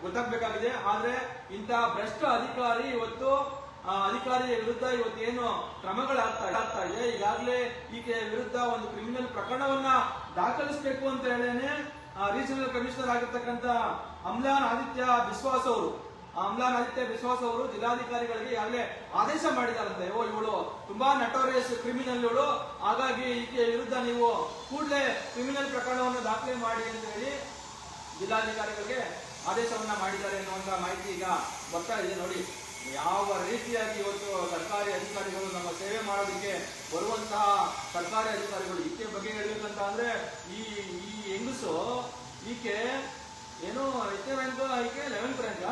ಗೊತ್ತಾಗಬೇಕಾಗಿದೆ. ಆದ್ರೆ ಇಂತಹ ಭ್ರಷ್ಟ ಅಧಿಕಾರಿ ಇವತ್ತು ಅಧಿಕಾರಿಯ ವಿರುದ್ಧ ಇವತ್ತು ಏನು ಕ್ರಮಗಳಾಗ್ತಾ ಇದೆ. ಈಗಾಗಲೇ ಈಕೆ ವಿರುದ್ಧ ಒಂದು ಕ್ರಿಮಿನಲ್ ಪ್ರಕರಣವನ್ನ ದಾಖಲಿಸಬೇಕು ಅಂತ ಹೇಳೇನೆ ರೀಜನಲ್ ಕಮಿಷನರ್ ಆಗಿರ್ತಕ್ಕಂಥ ಅಮ್ಲಾನ್ ಆದಿತ್ಯ ಬಿಸ್ವಾಸ್ ಅವರು ಜಿಲ್ಲಾಧಿಕಾರಿಗಳಿಗೆ ಈಗಾಗಲೇ ಆದೇಶ ಮಾಡಿದಾರಂತೆ. ಇವಳು ತುಂಬಾ ನಟೋರಿಯಸ್ ಕ್ರಿಮಿನಲ್ ಇವಳು, ಹಾಗಾಗಿ ಈಕೆ ವಿರುದ್ಧ ನೀವು ಕೂಡಲೇ ಕ್ರಿಮಿನಲ್ ಪ್ರಕರಣವನ್ನು ದಾಖಲೆ ಮಾಡಿ ಅಂತ ಹೇಳಿ ಜಿಲ್ಲಾಧಿಕಾರಿಗಳಿಗೆ ಆದೇಶವನ್ನ ಮಾಡಿದ್ದಾರೆ ಎನ್ನುವಂತ ಮಾಹಿತಿ ಈಗ ಬರ್ತಾ ಇದೆ. ನೋಡಿ ಯಾವ ರೀತಿಯಾಗಿ ಇವತ್ತು ಸರ್ಕಾರಿ ಅಧಿಕಾರಿಗಳು ನಮ್ಮ ಸೇವೆ ಮಾಡೋದಕ್ಕೆ ಬರುವಂತಹ ಸರ್ಕಾರಿ ಅಧಿಕಾರಿಗಳು ಈಕೆ ಬಗ್ಗೆ ಹೇಳ್ಬೇಕಂತ ಅಂದ್ರೆ ಈ ಹೆಂಗಸು ಈಕೆ ಏನು 8ನೇ ರ್ಯಾಂಕ್, ಈಕೆ 11th ರ್ಯಾಂಕ್,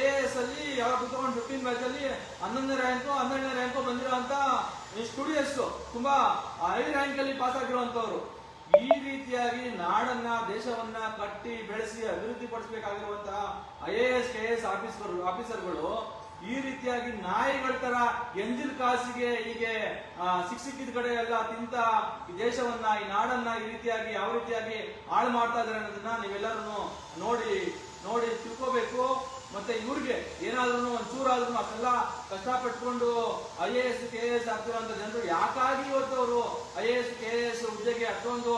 AS ಅಲ್ಲಿ ಯಾವ 2015 ಬ್ಯಾಚ್ ಅಲ್ಲಿ 11ನೇ ರ್ಯಾಂಕು 12ನೇ ರ್ಯಾಂಕು ಬಂದಿರುವಂತ ಸ್ಟೂಡೆಂಟ್ಸ್ ತುಂಬಾ ಹೈ ರ್ಯಾಂಕ್ ಅಲ್ಲಿ ಪಾಸ್ ಆಗಿರುವಂತವ್ರು. ಈ ರೀತಿಯಾಗಿ ನಾಡನ್ನ ದೇಶವನ್ನ ಕಟ್ಟಿ ಬೆಳೆಸಿ ಅಭಿವೃದ್ಧಿ ಪಡಿಸಬೇಕಾಗಿರುವಂತಹ IAS KS ಆಫೀಸರ್ಗಳು ಈ ರೀತಿಯಾಗಿ ನಾಯಿಗಳ ತರ ಎಂಜಿಲ್ ಕಾಸಿಗೆ ಹೀಗೆ ಸಿಕ್ಕಿದ ಕಡೆ ಎಲ್ಲ ತಿಂತ ಈ ದೇಶವನ್ನ ಈ ನಾಡನ್ನ ಈ ರೀತಿಯಾಗಿ ಯಾವ ರೀತಿಯಾಗಿ ಹಾಳು ಮಾಡ್ತಾ ಇದಾರೆ ಅನ್ನೋದನ್ನ ನೀವೆಲ್ಲರೂ ನೋಡಿ ತಿಳ್ಕೋಬೇಕು. ಮತ್ತೆ ಇವ್ರಿಗೆ ಏನಾದ್ರೂ ಒಂಚೂರಾದ್ರೂ ಅಷ್ಟೆಲ್ಲ ಕಷ್ಟಪಟ್ಕೊಂಡು IAS KS ಆಗ್ತಿರುವಂತ ಜನರು ಯಾಕಾಗಿ ಇವತ್ತು ಅವರು IAS KS ಹುದ್ದೆಗೆ ಅಷ್ಟೊಂದು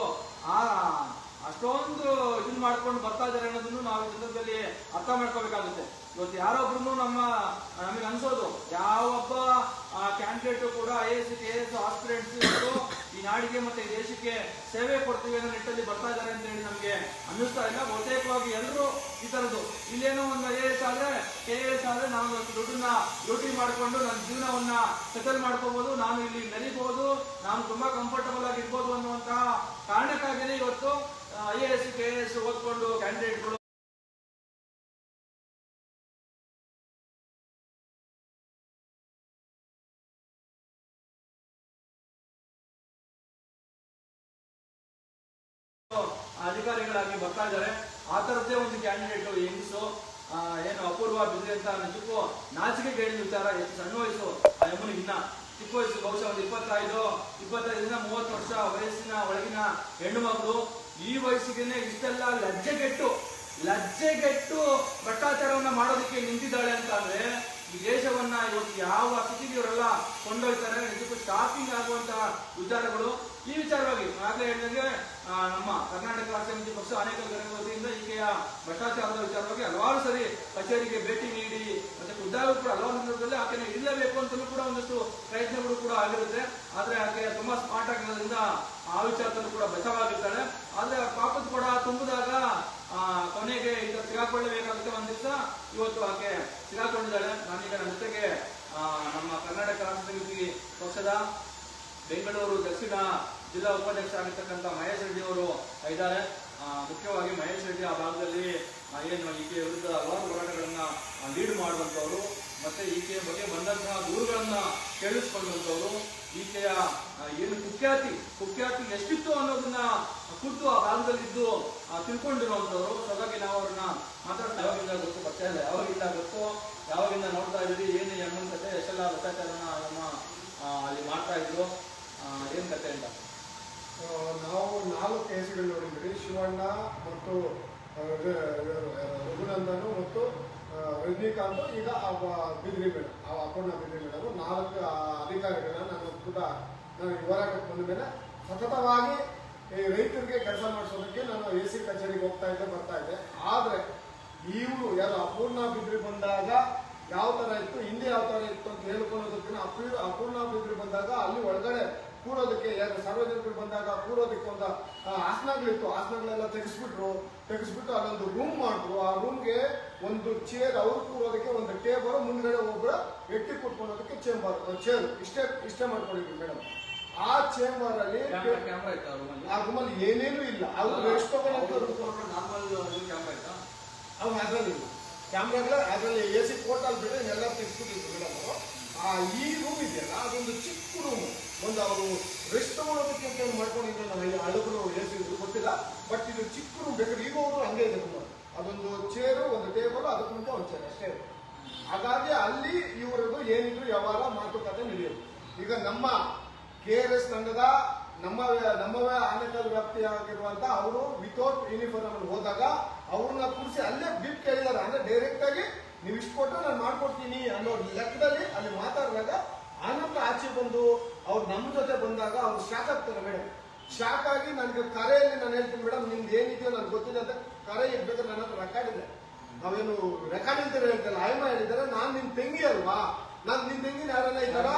ಇದನ್ನ ಮಾಡ್ಕೊಂಡು ಬರ್ತಾ ಇದಾರೆ ಅನ್ನೋದನ್ನು ನಾವು ಈ ಸಂದರ್ಭದಲ್ಲಿ ಅರ್ಥ ಮಾಡ್ಕೋಬೇಕಾಗುತ್ತೆ. ಇವತ್ತು ಯಾರೊಬ್ರು ನಮಗೆ ಅನ್ಸೋದು ಯಾವೊಬ್ಬ ಕ್ಯಾಂಡಿಡೇಟ್ ಕೂಡ IAS KS ಆಸ್ಪಿರೆಂಟ್ಸ್ ಈ ನಾಡಿಗೆ ಮತ್ತೆ ಈ ದೇಶಕ್ಕೆ ಸೇವೆ ಕೊಡ್ತೀವಿ ಅನ್ನೋ ನಿಟ್ಟಲ್ಲಿ ಬರ್ತಾ ಇದಾರೆ ಅಂತ ಹೇಳಿ ನಮಗೆ ಅನ್ನಿಸ್ತಾ ಇಲ್ಲ. ಬಹುತೇಕವಾಗಿ ಎಲ್ಲರೂ ಈ ತರದ್ದು ಇಲ್ಲೇನೋ ಒಂದು IAS ಆದ್ರೆ KS ಆದ್ರೆ ನಾನು ದುಡ್ಡನ್ನ ಡ್ಯೂಟಿ ಮಾಡಿಕೊಂಡು ನನ್ನ ಜೀವನವನ್ನ ಸೆಟಲ್ ಮಾಡ್ಕೋಬಹುದು, ನಾನು ಇಲ್ಲಿ ಮೆರಿಬಹುದು, ನಾನು ತುಂಬಾ ಕಂಫರ್ಟಬಲ್ ಆಗಿ ಇರ್ಬೋದು ಅನ್ನುವಂತಹ ಕಾರಣಕ್ಕಾಗಿಯೇ ಇವತ್ತು IAS KS ಓದ್ಕೊಂಡು ಕ್ಯಾಂಡಿಡೇಟ್ಗಳು ಅಧಿಕಾರಿಗಳಾಗಿ ಬರ್ತಾ ಇದ್ದಾರೆ. ಆ ತರದ್ದೇ ಒಂದು ಕ್ಯಾಂಡಿಡೇಟ್ ಹೆಂಗಸು ಏನು ಅಪೂರ್ವ ಬಿದ್ರಿ ಅಂತ ನಿಜಕ್ಕೂ ನಾಚಿಕೆ ಕೇಳಿದ ವಿಚಾರ. ಎಷ್ಟು ಸಣ್ಣ ವಯಸ್ಸು ಆ ಯಮ್ಮನಿಗೆ, ಇನ್ನ ಚಿಕ್ಕ ವಯಸ್ಸು, ಬಹುಶಃ ಒಂದು 25ರಿಂದ 30 ವರ್ಷ ವಯಸ್ಸಿನ ಒಳಗಿನ ಹೆಣ್ಣು ಮಕ್ಕಳು. ಈ ವಯಸ್ಸಿಗೆ ಇಷ್ಟೆಲ್ಲ ಲಜ್ಜೆಗೆಟ್ಟು ಭ್ರಷ್ಟಾಚಾರವನ್ನ ಮಾಡೋದಕ್ಕೆ ನಿಂತಿದ್ದಾಳೆ ಅಂತ ಅಂದ್ರೆ ಈ ದೇಶವನ್ನ ಇವತ್ತು ಯಾವ ಸ್ಥಿತಿಗೆ ಇವರೆಲ್ಲ ಕೊಂಡೊಯ್ತಾರೆ. ನಿಜಕ್ಕೂ ಶಾಕಿಂಗ್ ಆಗುವಂತಹ ವಿಚಾರಗಳು. ಈ ವಿಚಾರವಾಗಿ ಆಗಲೇ ಹೇಳಿದಂಗೆ ನಮ್ಮ ಕರ್ನಾಟಕ ರಾಷ್ಟ್ರ ಸಮಿತಿ ಪಕ್ಷ ಅನೇಕ ವತಿಯಿಂದ ಈಕೆಯ ಭ್ರಷ್ಟಾಚಾರದ ವಿಚಾರವಾಗಿ ಹಲವಾರು ಸರಿ ಕಚೇರಿಗೆ ಭೇಟಿ ನೀಡಿ ಮತ್ತೆ ಖುದ್ದಾಗೂ ಕೂಡ ಹಲವಾರು ಸಂದರ್ಭದಲ್ಲಿ ಆಕೆನ ಇರಲೇಬೇಕು ಅಂತಲೂ ಕೂಡ ಒಂದಷ್ಟು ಪ್ರಯತ್ನಗಳು ಕೂಡ ಆಗಿರುತ್ತೆ. ಆದ್ರೆ ಆಕೆ ತುಂಬಾ ಸ್ಮಾರ್ಟ್ ಆಗಿರೋದ್ರಿಂದ ಆ ವಿಚಾರದಲ್ಲೂ ಕೂಡ ಬಚಾವಾಗಿರ್ತಾಳೆ. ಆದ್ರೆ ಪಾಪದ ಕೂಡ ತುಂಬಿದಾಗ ಕೊನೆಗೆ ಈಗ ಸಿಗಾಕೊಳ್ಳಬೇಕಾಗುತ್ತೆ. ಒಂದ್ ದಿವಸ ಇವತ್ತು ಆಕೆ ಸಿಗಾಕೊಂಡಿದ್ದಾಳೆ. ನಾನೀಗ ನನ್ನ ಜೊತೆಗೆ ನಮ್ಮ ಕರ್ನಾಟಕ ರಾಷ್ಟ್ರ ಸಮಿತಿ ಪಕ್ಷದ ಬೆಂಗಳೂರು ದಕ್ಷಿಣ ಜಿಲ್ಲಾ ಉಪಾಧ್ಯಕ್ಷ ಆಗಿರ್ತಕ್ಕಂಥ ಮಹೇಶ್ ರೆಡ್ಡಿ ಅವರು ಇದ್ದಾರೆ. ಮುಖ್ಯವಾಗಿ ಮಹೇಶ್ ರೆಡ್ಡಿ ಆ ಭಾಗದಲ್ಲಿ ಏನು ಈಕೆಯ ವಿರುದ್ಧ ಹಲವಾರು ಹೋರಾಟಗಳನ್ನ ಲೀಡ್ ಮಾಡುವಂತವರು, ಮತ್ತೆ ಈಕೆಯ ಬಗ್ಗೆ ಬಂದಂತಹ ದೂರುಗಳನ್ನ ಕೇಳಿಸ್ಕೊಂಡಂತವರು, ಈಕೆಯ ಏನು ಕುಖ್ಯಾತಿ ಎಷ್ಟಿತ್ತು ಅನ್ನೋದನ್ನ ಖುದ್ದು ಆ ಭಾಗದಲ್ಲಿದ್ದು ತಿಳ್ಕೊಂಡಿರುವಂತವ್ರು. ಹಾಗಾಗಿ ನಾವು ಅವ್ರನ್ನ ಮಾತಾಡ್ತಾ ಯಾವಾಗಿಂದ ಗೊತ್ತು ಬರ್ತಾ ಇಲ್ಲ, ಯಾವಾಗಿಂದ ನೋಡ್ತಾ ಇದ್ರಿ, ಏನು ಎಮ್ಮನ ಕತೆ ಎಷ್ಟೆಲ್ಲ ಭ್ರಷ್ಟಾಚಾರನ ಅಲ್ಲಿ ಮಾಡ್ತಾ ಇದ್ರು, ಏನ್ ಕತೆ ಅಂತ ನಾವು 4 ಕೇಸುಗಳು ನೋಡಿದ್ವಿ. ಶಿವಣ್ಣ ಮತ್ತು ರಘುನಂದನ್ ಮತ್ತು ರಜನಿಕಾಂತ್, ಈಗ ಬಿದ್ರಿ ಮೇಡಮ್, ಅಪರ್ಣ ಬಿದ್ರಿ ಮೇಡಮ್, 4 ಅಧಿಕಾರಿಗಳನ್ನ ನಾನು ಹೋರಾಟಕ್ಕೆ ಬಂದ ಮೇಲೆ ಸತತವಾಗಿ ರೈತರಿಗೆ ಕೆಲಸ ಮಾಡಿಸೋದಕ್ಕೆ ನಾನು AC ಕಚೇರಿಗೆ ಹೋಗ್ತಾ ಇದ್ದೆ, ಬರ್ತಾ ಇದ್ದೆ. ಆದ್ರೆ ಇವರು ಯಾರು ಅಪೂರ್ಣ ಬಿದ್ರಿ ಬಂದಾಗ ಯಾವ ತರ ಇತ್ತು, ಹಿಂದೆ ಯಾವ ತರ ಇತ್ತು ಅಂತ ಹೇಳ್ಕೊಳ್ಳೋದಕ್ಕಿಂತ ಅಪೂರ್ಣ ಬಿದ್ರಿ ಬಂದಾಗ ಅಲ್ಲಿ ಒಳಗಡೆ ಕೂರೋದಕ್ಕೆ ಸಾರ್ವಜನಿಕರು ಬಂದಾಗ ಕೂರೋದಕ್ಕೆ ಒಂದು ಆಸನಗಳಿತ್ತು. ಆಸನಗಳೆಲ್ಲ ತೆಗೆಸ್ಬಿಟ್ಟು ಅಲ್ಲೊಂದು ರೂಮ್ ಮಾಡಿದ್ರು. ಆ ರೂಮ್ಗೆ ಒಂದು ಚೇರ್, ಅವ್ರು ಕೂರೋದಕ್ಕೆ ಒಂದು ಟೇಬಲ್, ಮುಂದ್ಗಡೆ ಒಬ್ಬರ ವ್ಯಕ್ತಿ ಕೂತ್ಕೊಳ್ಳೋದಕ್ಕೆ ಚೇರ್ ಇಷ್ಟೇ ಮಾಡ್ಕೊಂಡಿದ್ರು ಮೇಡಮ್. ಆ ಚೇಂಬರ್ ಅಲ್ಲಿ ಆ ರೂಮಲ್ಲಿ ಏನೇನು ಇಲ್ಲ. ಅವ್ರು ಎಷ್ಟು ಅವು ಅದರಲ್ಲಿಲ್ಲ ಕ್ಯಾಮ್ರಾಗಳ, ಅದರಲ್ಲಿ AC ಕೋರ್ಟಲ್ಲಿ ಬಿಟ್ಟರೆ ಎಲ್ಲ ತೆಗೆಸ್ಬಿಟ್ಟಿದ್ರು ಮೇಡಮ್ ಅವರು. ಈ ರೂಮ್ ಇದೆಯಲ್ಲ ಅದೊಂದು ಚಿಕ್ಕ ರೂಮ್, ಒಂದು ಅವರು ರೆಸ್ಟ್ ತಗೊಳ್ಳೋದಕ್ಕೆ ಅಂತ ಮಾಡ್ಕೊಂಡಿದ್ರು. ನಾನು ಹಳಬರು AC ಗೊತ್ತಿಲ್ಲ, ಬಟ್ ಇದು ಚಿಕ್ಕ ರೂಮ್. ಬೇಕಾದ್ರೆ ಈಗ ಅವರು ಹಂಗೆ ಇದೆ ರೂಮ್. ಅದೊಂದು ಚೇರು, ಒಂದು ಟೇಬಲ್, ಅದಕ್ಕೆ ಮುಂದೆ ಒಂದು ಚೇರ್ ಅಷ್ಟೇ. ಹಾಗಾಗಿ ಅಲ್ಲಿ ಇವರದು ಏನಿದ್ರು ವ್ಯವಹಾರ ಮಾತುಕತೆ ನಡೆಯೋದು. ಈಗ ನಮ್ಮ KRS ತಂಡದ ನಮ್ಮವೇ ಆನೇಕಲ್ ವ್ಯಾಪ್ತಿಯಾಗಿರುವಂತ ಅವರು ವಿತೌಟ್ ಯೂನಿಫಾರ್ಮ್ ಅಲ್ಲಿ ಹೋದಾಗ ಅವ್ರನ್ನ ಕೂರಿಸಿ ಅಲ್ಲೇ ಬೀಪ್ ಕೇಳಿದಾರೆ. ಅಂದ್ರೆ ಡೈರೆಕ್ಟ್ ಆಗಿ ನೀವು ಇಷ್ಟು ಕೊಟ್ಟರೆ ನಾನು ಮಾಡ್ಕೊಡ್ತೀನಿ ಅನ್ನೋ ಲೆಕ್ಕದಲ್ಲಿ ಅಲ್ಲಿ ಮಾತಾಡಿದಾಗ ಆನಂತರ ಆಚೆ ಬಂದು ಅವ್ರು ನಮ್ಮ ಜೊತೆ ಬಂದಾಗ ಅವ್ರು ಶಾಕ್ ಆಗ್ತಾರೆ ಮೇಡಮ್. ಶಾಕ್ ಆಗಿ ನನಗೆ ಕರೆಯಲ್ಲಿ ನಾನು ಹೇಳ್ತೀನಿ ಮೇಡಮ್ ನಿಮ್ದು ಏನಿದೆಯೋ ನನಗೆ ಗೊತ್ತಿದೆ ಅಂತ ಕರೆ ಇರ್ಬೇಕಾದ್ರೆ ನನ್ನ ಹತ್ರ ರೆಕಾರ್ಡ್ ಇದೆ. ನಾವೇನು ರೆಕಾರ್ಡ್ ಇಲ್ದಿರ ಹೇಳ್ತಲ್ಲ, ಆಯ್ಮ ಹೇಳಿದ್ದಾರೆ ನಾನು ನಿಮ್ ತಂಗಿ ಅಲ್ವಾ, ನಾನ್ ನಿಮ್ ತಂಗಿನ ಯಾರನ್ನ ಇದ್ದಾರ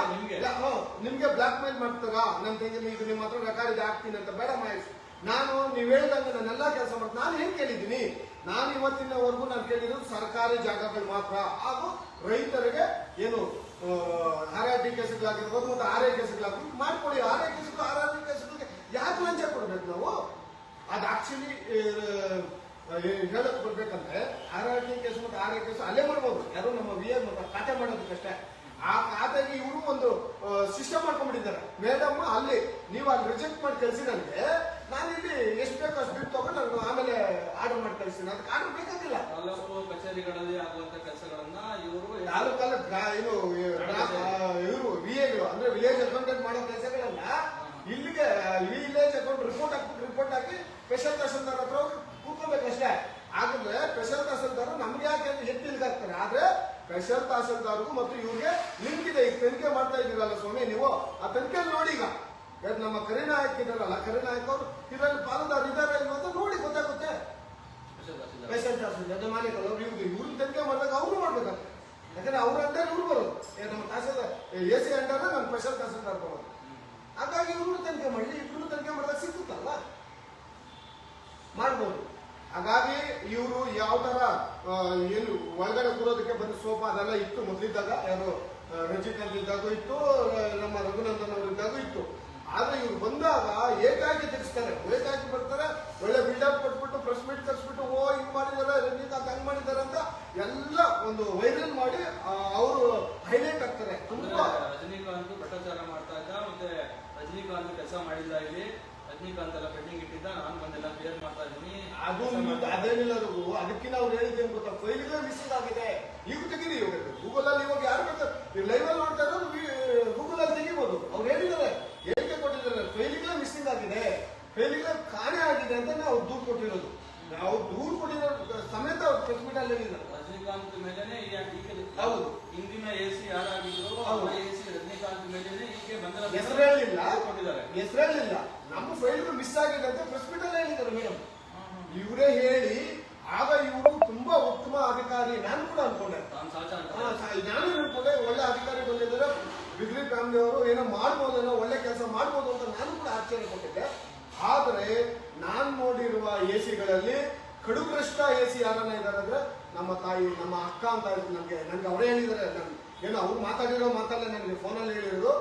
ನಿಮ್ಗೆ ಬ್ಲಾಕ್ ಮೇಲ್ ಮಾಡ್ತಾರಾ ನನ್ ತಂಗಿ ಇದು ನಿಮ್ಮ ಹತ್ರ ರೆಕಾರ್ಡ್ ಇದೆ ಹಾಕ್ತೀನಿ ಅಂತ. ಬೇಡ ಮಹೇಶ್, ನಾನು ನೀವ್ ಹೇಳ್ದಂಗೆ ನಾನೆಲ್ಲಾ ಕೆಲಸ ಮಾಡ್ತೀನಿ. ನಾನು ಏನ್ ಕೇಳಿದ್ದೀನಿ, ನಾನು ಇವತ್ತಿನವರೆಗೂ ನಾನು ಕೇಳಿರೋದು ಸರ್ಕಾರಿ ಜಾಗಗಳು ಮಾತ್ರ ಹಾಗೂ ರೈತರಿಗೆ ಏನು RRT ಕೇಸುಗಳಾಗಿರ್ಬೋದು ಮತ್ತು RA ಕೇಸುಗಳಾಗಿರ್ಬೋದು ಮಾಡ್ಕೊಳ್ಳಿ. RA ಕೇಸುಗಳು RRT ಕೇಸುಗಳಿಗೆ ಯಾಕೆ ಲಂಚ ಕೊಡ್ಬೇಕು ನಾವು? ಅದು ಆಕ್ಚುಲಿ ಹೇಳಕ್ ಬರ್ಬೇಕಂದ್ರೆ RRT ಕೇಸು ಮತ್ತು RA ಕೇಸು ಅಲ್ಲೇ ಮಾಡ್ಬೋದು, ಯಾರು ನಮ್ಮ VA ಮತ್ತು ಖಾತೆ ಮಾಡೋದಕ್ಕಷ್ಟೇ. ಆ ಖಾತೆಗೆ ಇವರು ಒಂದು ಸಿಸ್ಟಮ್ ಮಾಡ್ಕೊಂಡ್ಬಿಟ್ಟಿದ್ದಾರೆ. ಮೇಡಮ್ ಅಲ್ಲಿ ನೀವು ಅಲ್ಲಿ ರಿಜೆಕ್ಟ್ ಮಾಡಿ ಕಳಿಸಿ ನನಗೆ, ನಾನು ಇಲ್ಲಿ ಎಷ್ಟು ಬೇಕೋ ಅಷ್ಟು ದುಡ್ಡು ತಗೊಂಡು ನಾನು ಆಮೇಲೆ ಆರ್ಡರ್ ಮಾಡಿ ಕಳಿಸ್ತೀನಿ. ಅದಕ್ಕೆ ಆರ್ಡರ್ ಬೇಕಾಗಿಲ್ಲ. ತಾಲೂಕು ಕಚೇರಿಗಳಲ್ಲಿ ಆಗುವಂತ ಕೆಲಸಗಳನ್ನ ಇವರು ತಾಲೂಕಲ್ಲ ಇವರು VAಗಳು ಅಂದ್ರೆ ವಿಲೇಜ್ ಅಕೌಂಟೆಂಟ್ ಮಾಡೋ ಕೆಲಸಗಳನ್ನ ಇಲ್ಲಿಗೆ ವಿಲೇಜ್ ಅಕೌಂಟ್ ರಿಪೋರ್ಟ್ ಹಾಕಿ ಸ್ಪೆಷಲ್ ತಹಸೀಲ್ದಾರ್ ಹತ್ರ ಕೂತ್ಕೋಬೇಕಷ್ಟೇ. ಆದ್ರೆ ಸ್ಪೆಷಲ್ ತಹಸೀಲ್ದಾರ್ ನಮ್ಗೆ ಯಾಕೆ ಎತ್ತಿಲ್ಗಾಗ್ತಾರೆ. ಆದ್ರೆ ಸ್ಪೆಷಲ್ ತಹಸೀಲ್ದಾರ್ಗೂ ಮತ್ತು ಇವ್ರಿಗೆ ಲಿಂಕ್ ಇದೆ. ಈಗ ತನಿಖೆ ಮಾಡ್ತಾ ಇದ್ದೀರಲ್ಲ ಸ್ವಾಮಿ ನೀವು, ಆ ತನಿಖೆಯಲ್ಲಿ ನೋಡಿ. ಈಗ ನಮ್ಮ ಕರಿನಾಯಕ್ ಇದಾರಲ್ಲ, ಕರಿನಾಯಕ್ ಅವರು ಇದರಲ್ಲಿ ಪಾಲುದಾರ ಇದಾರೆ ಇಲ್ವ ಅಂತ ನೋಡಿ ಗೊತ್ತಾಗುತ್ತೆ. ಸ್ಪೆಷಲ್ ತಹಸೀಲ್ದಾರ್ ಮಾಲೀಕರು ಇವ್ರನ್ನ ತನಿಖೆ ಮಾಡಿದಾಗ ಅವ್ರು ಮಾಡ್ಬೇಕಾಗ್ತದೆ. ಯಾಕಂದ್ರೆ ಅವ್ರ ಅಂಡರ್ ಇವ್ರು ಬರೋದು, ನಮ್ಮ ತಹಸೀಲ್ದಾರ್ AC ಅಂಡರ್ ನಮ್ಮ ಸ್ಪೆಷಲ್ ತಹಸೀಲ್ದಾರ್ ಬರೋದು. ಹಾಗಾಗಿ ಇವ್ರು ತನಿಖೆ ಮಾಡಲಿ, ಇಬ್ರು ತನಿಖೆ ಮಾಡಿದಾಗ ಸಿಕ್ಕುತ್ತಲ್ಲ ಮಾಡ್ಬೋದು. ಹಾಗಾಗಿ ಇವರು ಯಾವ ತರ ಏನು ಒಳಗಡೆ ಕೂರೋದಕ್ಕೆ ಬಂದ ಸೋಫಾ ಅದೆಲ್ಲ ಇತ್ತು ಮೊದಲಿದ್ದಾಗ, ಯಾರು ರಜನಿಕಾಂತ್ ಇದ್ದಾಗೂ ಇತ್ತು, ನಮ್ಮ ರಘುನಂದನ್ ಅವರು ಇದ್ದಾಗೂ ಇತ್ತು. ಆದ್ರೆ ಇವ್ರು ಬಂದಾಗ ಏಕಾಗಿ ತಿಳಿಸ್ತಾರೆ, ಏಕಾಗಿ ಬರ್ತಾರೆ, ಒಳ್ಳೆ ಬಿಲ್ಡಪ್ ಕೊಟ್ಬಿಟ್ಟು ಪ್ರೆಸ್ ಮೀಟ್ ಕರ್ಸ್ಬಿಟ್ಟು ಓ ಹಿಂಗ್ ಮಾಡಿದಾರೆ ರಜನಿಕಾಂತ್ ಹಂಗ್ ಮಾಡಿದಾರೆ ಅಂತ ಎಲ್ಲ ಒಂದು ವೈರಲ್ ಮಾಡಿ ಅವರು ಹೈಲೈಟ್ ಆಗ್ತಾರೆ. ತುಂಬಾ ರಜನಿಕಾಂತ್ ಭ್ರಷ್ಟಾಚಾರ ಮಾಡ್ತಾ ಇದ್ದ, ಮತ್ತೆ ರಜನಿಕಾಂತ್ ಕೆಲಸ ಮಾಡಿಲ್ಲ, ಇಲ್ಲಿ ರಜನಿಕಾಂತ್ ಎಲ್ಲ ಪೆಂಡಿಂಗ್ ಇಟ್ಟಿದ್ದ, ನಾನು ಬಂದೆಲ್ಲ ಕ್ಲಿಯರ್ ಮಾಡ್ತಾ ಇದ್ದೀನಿ. ಅದು ಅದೇನಿಲ್ಲ, ಅದಕ್ಕಿಂತ ಅವ್ರು ಹೇಳಿದ್ದೇನು ಗೊತ್ತಾ, ಫೈಲ್ಗಳೇ ಮಿಸ್ಸಿಂಗ್ ಆಗಿದೆ. ಈಗ ತೆಗೀರಿ, ಗೂಗಲ್ ಅಲ್ಲಿ ಇವಾಗ ಯಾರು ಬೇಕಾದ್ರೆ ಲೈವ್ ಅಲ್ಲಿ ನೋಡ್ತಾ ಇರೋದು ಗೂಗಲ್ ಅಲ್ಲಿ ತೆಗಿಬಹುದು. ಅವ್ರು ಹೇಳಿದ್ದಾರೆ, ಹೇಳಿಕೆ ಕೊಟ್ಟಿದ್ದಾರೆ, ಫೈಲ್ಗಳೇ ಮಿಸ್ಸಿಂಗ್ ಆಗಿದೆ, ಫೈಲ್ಗಳೇ ಕಾಣೆ ಆಗಿದೆ ಅಂತ ನಾವು ದೂರು ಕೊಟ್ಟಿರೋದು. ನಾವು ದೂರು ಕೊಟ್ಟಿರೋ ಸಮೇತ ಅವ್ರು ಪ್ರೆಸ್ ಮೀಟ್ ಅಲ್ಲಿ ಹೇಳಿದ್ದಾರೆ. ರಜನಿಕಾಂತ್ ಮೇಲೆನೆ ಹೌದು, ಹಿಂದಿನ AC ಯಾರಾಗಿದ್ರು AC ರಜನಿಕಾಂತ್ ಮೇಲೆನೆ ಹೀಗೆ ಬಂದ ಹೆಸರೇಳಿಲ್ಲ, ಕೊಟ್ಟಿದ್ದಾರೆ. ಹೆಸರೇಳಿಲ್ಲ, ನಮ್ಮ ಫೈಲ್ಗಳು ಮಿಸ್ ಆಗಿದೆ ಅಂತ ಪ್ರೆಸ್ ಮೀಟ್ ಅಲ್ಲಿ ಹೇಳಿದ್ದಾರೆ ಮೇಡಮ್. ಇವರೇ ಹೇಳಿ ಆಗ ಇವರು ತುಂಬಾ ಉತ್ತಮ ಅಧಿಕಾರಿ ನಾನು ಕೂಡ ಅನ್ಕೊಂಡೆ. ನಾನು ಅನ್ಕೊಂಡೆ ಒಳ್ಳೆ ಅಧಿಕಾರಿ ಬಂದಿದ್ದಾರೆ, ಬಿಗ್ರಿ ಫ್ಯಾಮಿಲಿ ಅವರು ಏನೋ ಮಾಡ್ಬೋದೇನೋ, ಒಳ್ಳೆ ಕೆಲಸ ಮಾಡ್ಬೋದು ಅಂತ ನಾನು ಕೂಡ ಆಶ್ಚರ್ಯ ಪಟ್ಟಿದ್ದೆ. ಆದ್ರೆ ನಾನ್ ನೋಡಿರುವ AC ಗಳಲ್ಲಿ ಕಡುಭ್ರಷ್ಟ AC ಯಾರನ್ನ ಇದ್ದಾರೆ ಅಂದ್ರೆ ನಮ್ಮ ತಾಯಿ, ನಮ್ಮ ಅಕ್ಕ ಅಂತ ನನ್ಗೆ ಅವರೇ ಹೇಳಿದ್ದಾರೆ. ಏನೋ ಅವ್ರು ಮಾತಾಡಿರೋ ಮಾತಲ್ಲೇ ನನಗೆ ಫೋನಲ್ಲಿ ಹೇಳಿರೋದು.